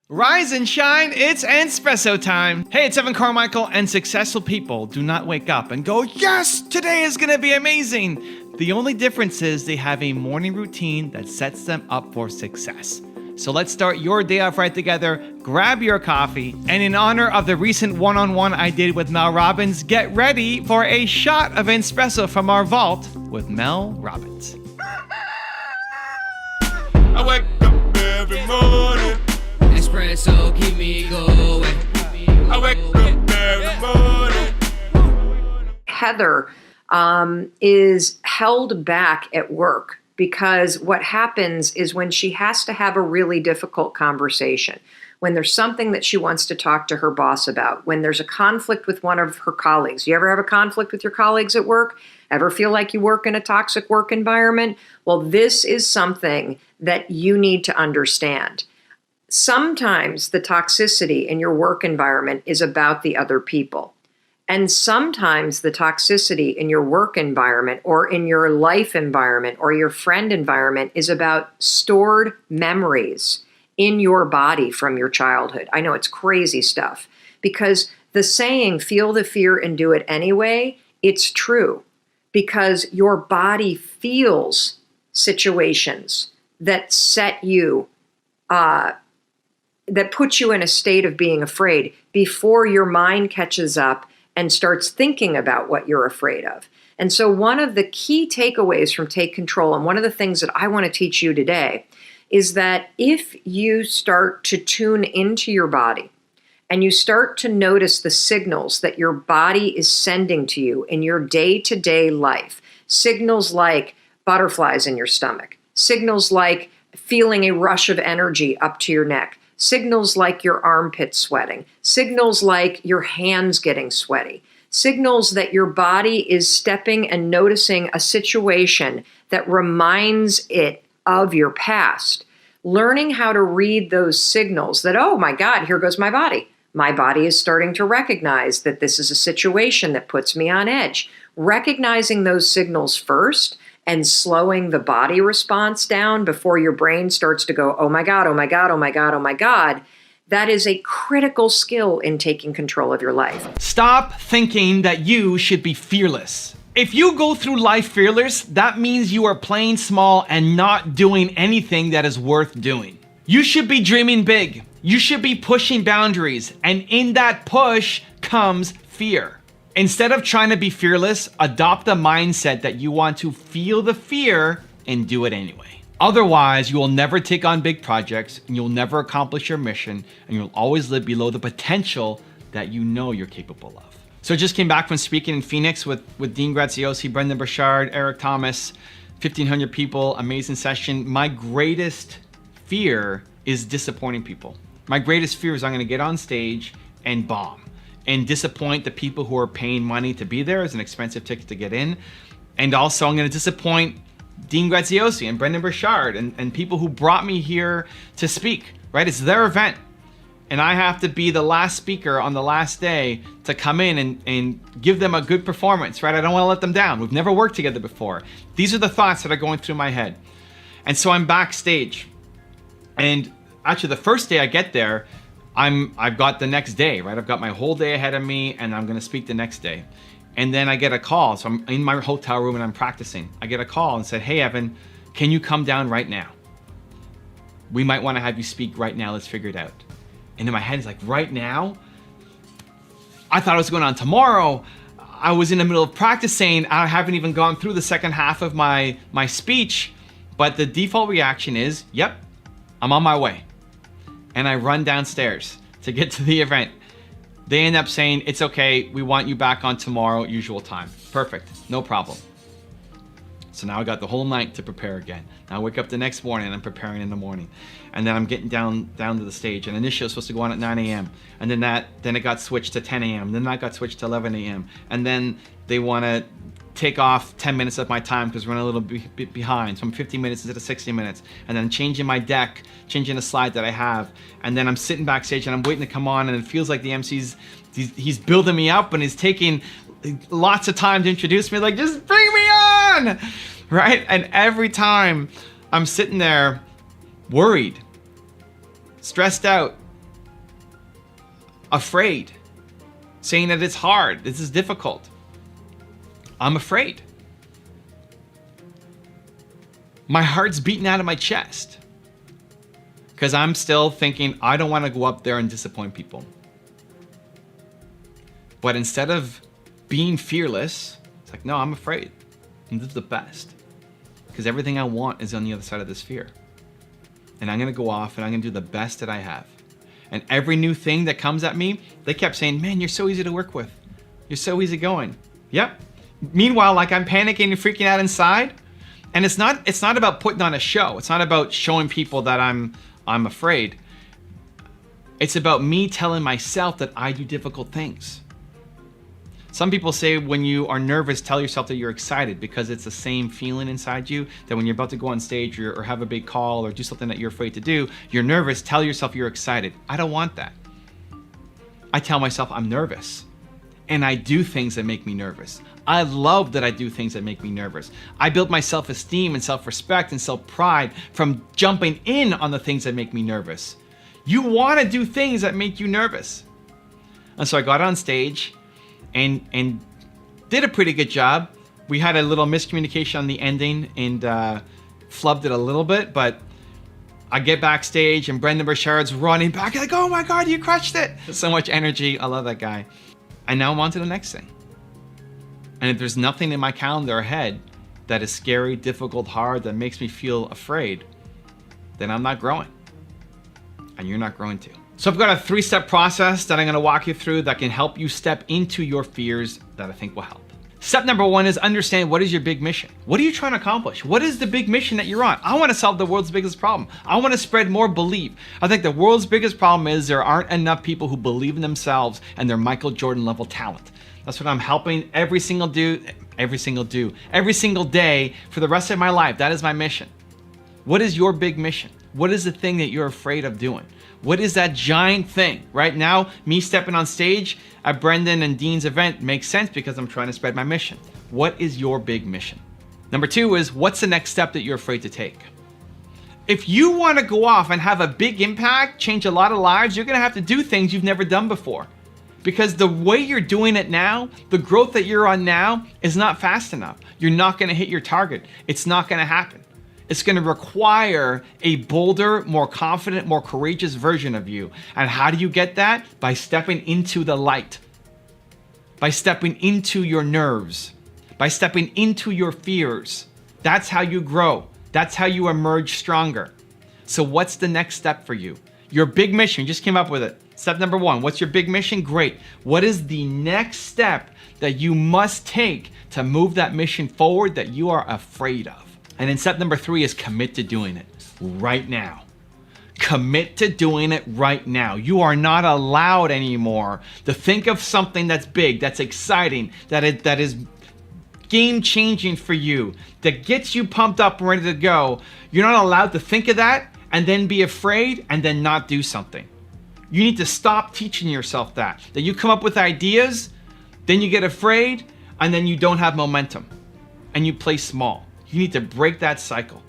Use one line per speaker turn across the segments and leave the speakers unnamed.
Rise and shine, it's Espresso time. Hey, it's Evan Carmichael, and successful people do not wake up and go, yes, today is gonna be amazing. The only difference is they have a morning routine that sets them up for success. So let's start your day off right together, grab your coffee, and in honor of the recent one-on-one I did with Mel Robbins, get ready for a shot of espresso from our vault with Mel Robbins.
I wake up every morning.
Espresso, keep me going.
I wake up every morning.
Heather is held back at work because what happens is when she has to have a really difficult conversation, when there's something that she wants to talk to her boss about, when there's a conflict with one of her colleagues. You ever have a conflict with your colleagues at work? Ever feel like you work in a toxic work environment? Well, this is something that you need to understand. Sometimes the toxicity in your work environment is about the other people. And sometimes the toxicity in your work environment or in your life environment or your friend environment is about stored memories in your body from your childhood. I know it's crazy stuff because the saying, feel the fear and do it anyway, it's true because your body feels situations that set you, that puts you in a state of being afraid before your mind catches up and starts thinking about what you're afraid of. And so one of the key takeaways from Take Control, and one of the things that I want to teach you today, is that if you start to tune into your body and you start to notice the signals that your body is sending to you in your day-to-day life, signals like butterflies in your stomach, signals like feeling a rush of energy up to your neck, signals like your armpits sweating, signals like your hands getting sweaty, signals that your body is stepping and noticing a situation that reminds it of your past. Learning how to read those signals that, oh my God, here goes my body. My body is starting to recognize that this is a situation that puts me on edge. Recognizing those signals first and slowing the body response down before your brain starts to go, oh my God, oh my God, oh my God, oh my God, that is a critical skill in taking control of your life.
Stop thinking that you should be fearless. If you go through life fearless, that means you are playing small and not doing anything that is worth doing. You should be dreaming big. You should be pushing boundaries. And in that push comes fear. Instead of trying to be fearless, adopt the mindset that you want to feel the fear and do it anyway. Otherwise, you will never take on big projects and you'll never accomplish your mission and you'll always live below the potential that you know you're capable of. So I just came back from speaking in Phoenix with Dean Graziosi, Brendan Burchard, Eric Thomas, 1,500 people, amazing session. My greatest fear is disappointing people. My greatest fear is I'm gonna get on stage and bomb and disappoint the people who are paying money to be there as an expensive ticket to get in. And also I'm gonna disappoint Dean Graziosi and Brendan Burchard and people who brought me here to speak, right? It's their event. And I have to be the last speaker on the last day to come in and give them a good performance, right? I don't wanna let them down. We've never worked together before. These are the thoughts that are going through my head. And so I'm backstage. And actually the first day I get there, I've got the next day, right? I've got my whole day ahead of me and I'm gonna speak the next day. And then I get a call. So I'm in my hotel room and I'm practicing. I get a call and said, hey, Evan, can you come down right now? We might wanna have you speak right now. Let's figure it out. And in my head, it's like, right now? I thought it was going on tomorrow. I was in the middle of practicing. I haven't even gone through the second half of my speech. But the default reaction is, yep, I'm on my way. And I run downstairs to get to the event. They end up saying, it's okay, we want you back on tomorrow, usual time. Perfect, no problem. So now I got the whole night to prepare again. Now I wake up the next morning and I'm preparing in the morning. And then I'm getting down to the stage. And initially I was supposed to go on at 9 a.m. And then it got switched to 10 a.m. Then that got switched to 11 a.m. And then they want to take off 10 minutes of my time because we're running a little bit behind. So I'm 50 minutes instead of 60 minutes. And then changing my deck, changing the slide that I have. And then I'm sitting backstage and I'm waiting to come on and it feels like the MC's, he's building me up and he's taking lots of time to introduce me, like, just bring me on, right? And every time I'm sitting there worried, stressed out, afraid, saying that it's hard, this is difficult. I'm afraid. My heart's beating out of my chest because I'm still thinking I don't want to go up there and disappoint people. But instead of being fearless, it's like, no, I'm afraid. And this is the best because everything I want is on the other side of this fear. And I'm going to go off and I'm going to do the best that I have. And every new thing that comes at me, they kept saying, man, you're so easy to work with. You're so easygoing. Yep. Meanwhile, like I'm panicking and freaking out inside. And it's not about putting on a show. It's not about showing people that I'm afraid. It's about me telling myself that I do difficult things. Some people say when you are nervous, tell yourself that you're excited because it's the same feeling inside you that when you're about to go on stage or have a big call or do something that you're afraid to do, you're nervous, tell yourself you're excited. I don't want that. I tell myself I'm nervous and I do things that make me nervous. I love that I do things that make me nervous. I build my self-esteem and self-respect and self-pride from jumping in on the things that make me nervous. You want to do things that make you nervous. And so I got on stage and did a pretty good job. We had a little miscommunication on the ending and flubbed it a little bit, but I get backstage and Brendan Burchard's running back like, oh my God, you crushed it. So much energy. I love that guy. And now I'm on to the next thing. And if there's nothing in my calendar ahead that is scary, difficult, hard, that makes me feel afraid, then I'm not growing. And you're not growing too. So I've got a 3-step process that I'm gonna walk you through that can help you step into your fears that I think will help. Step number 1 is understand what is your big mission. What are you trying to accomplish? What is the big mission that you're on? I wanna solve the world's biggest problem. I wanna spread more belief. I think the world's biggest problem is there aren't enough people who believe in themselves and their Michael Jordan level talent. That's what I'm helping every single day for the rest of my life. That is my mission. What is your big mission? What is the thing that you're afraid of doing? What is that giant thing? Right now, me stepping on stage at Brendan and Dean's event makes sense because I'm trying to spread my mission. What is your big mission? Number 2 is what's the next step that you're afraid to take? If you want to go off and have a big impact, change a lot of lives, you're going to have to do things you've never done before. Because the way you're doing it now, the growth that you're on now is not fast enough. You're not going to hit your target. It's not going to happen. It's going to require a bolder, more confident, more courageous version of you. And how do you get that? By stepping into the light. By stepping into your nerves. By stepping into your fears. That's how you grow. That's how you emerge stronger. So what's the next step for you? Your big mission, you just came up with it. Step number 1, what's your big mission? Great. What is the next step that you must take to move that mission forward that you are afraid of? And then step number 3 is commit to doing it right now. Commit to doing it right now. You are not allowed anymore to think of something that's big, that's exciting, that is game-changing for you, that gets you pumped up and ready to go. You're not allowed to think of that and then be afraid and then not do something. You need to stop teaching yourself that you come up with ideas, then you get afraid, and then you don't have momentum, and you play small. You need to break that cycle.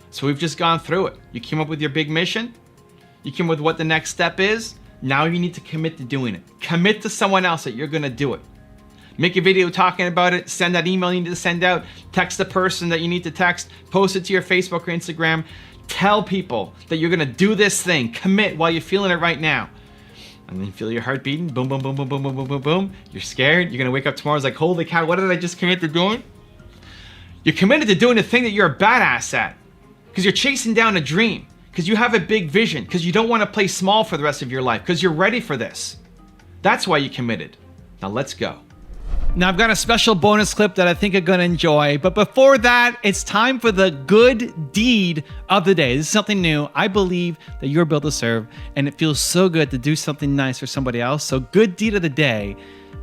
So we've just gone through it. You came up with your big mission. You came up with what the next step is. Now you need to commit to doing it. Commit to someone else that you're gonna do it. Make a video talking about it, send that email you need to send out, text the person that you need to text, post it to your Facebook or Instagram. Tell people that you're gonna do this thing. Commit while you're feeling it right now. And then feel your heart beating, boom, boom, boom, boom, boom, boom, boom, boom, boom. You're scared, you're gonna wake up tomorrow, it's like, holy cow, what did I just commit to doing? You're committed to doing the thing that you're a badass at. Because you're chasing down a dream. Because you have a big vision. Because you don't want to play small for the rest of your life. Because you're ready for this. That's why you committed. Now let's go. Now I've got a special bonus clip that I think you're going to enjoy. But before that, it's time for the good deed of the day. This is something new. I believe that you're built to serve. And it feels so good to do something nice for somebody else. So good deed of the day.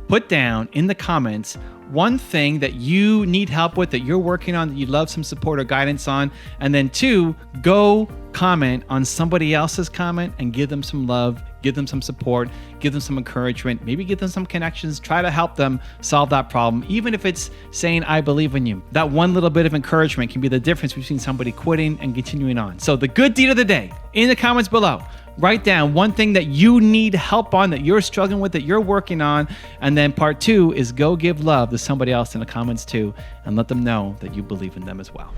Put down in the comments one thing that you need help with, that you're working on, that you'd love some support or guidance on. And then 2, go comment on somebody else's comment and give them some love, give them some support, give them some encouragement, maybe give them some connections, try to help them solve that problem. Even if it's saying, I believe in you. That one little bit of encouragement can be the difference between somebody quitting and continuing on. So the good deed of the day, in the comments below, Write down one thing that you need help on, that you're struggling with, that you're working on. And then part 2 is go give love to somebody else in the comments too, and let them know that you believe in them as well.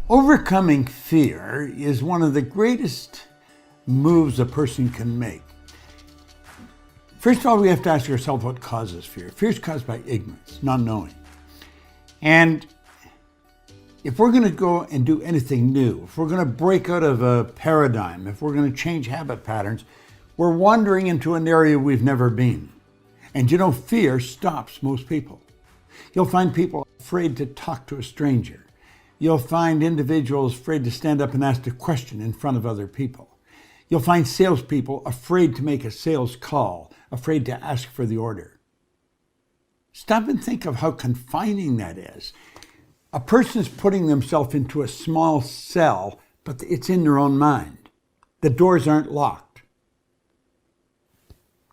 Overcoming fear is one of the greatest moves a person can make. First of all, we have to ask ourselves what causes fear. Fear is caused by ignorance, not knowing. And if we're going to go and do anything new, if we're going to break out of a paradigm, if we're going to change habit patterns, we're wandering into an area we've never been. And you know, fear stops most people. You'll find people afraid to talk to a stranger. You'll find individuals afraid to stand up and ask a question in front of other people. You'll find salespeople afraid to make a sales call, afraid to ask for the order. Stop and think of how confining that is. A person is putting themselves into a small cell, but it's in their own mind. The doors aren't locked.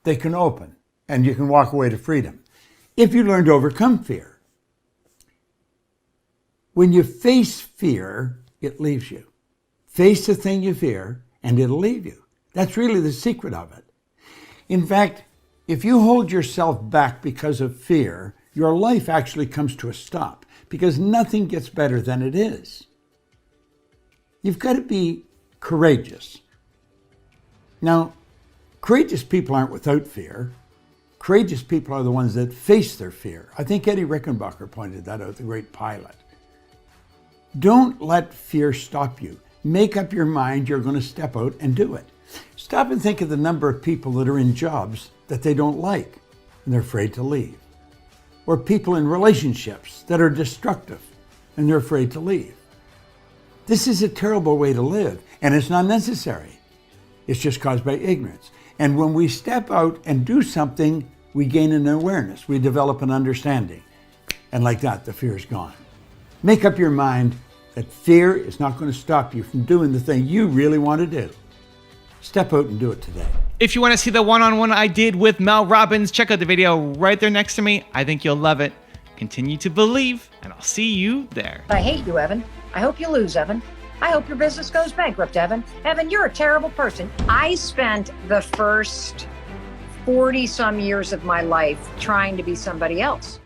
They can open, and you can walk away to freedom if you learn to overcome fear. When you face fear, it leaves you. Face the thing you fear, and it'll leave you. That's really the secret of it. In fact, if you hold yourself back because of fear, your life actually comes to a stop, because nothing gets better than it is. You've got to be courageous. Now, courageous people aren't without fear. Courageous people are the ones that face their fear. I think Eddie Rickenbacker pointed that out, the great pilot. Don't let fear stop you. Make up your mind you're going to step out and do it. Stop and think of the number of people that are in jobs that they don't like and they're afraid to leave. Or people in relationships that are destructive and they're afraid to leave. This is a terrible way to live, and it's not necessary. It's just caused by ignorance. And when we step out and do something, we gain an awareness. We develop an understanding. And like that, the fear is gone. Make up your mind that fear is not going to stop you from doing the thing you really want to do. Step out and do it today.
If you want to see the one-on-one I did with Mel Robbins, check out the video right there next to me. I think you'll love it. Continue to believe, and I'll see you there.
I hate you, Evan. I hope you lose, Evan. I hope your business goes bankrupt, Evan. Evan, you're a terrible person. I spent the first 40-some years of my life trying to be somebody else.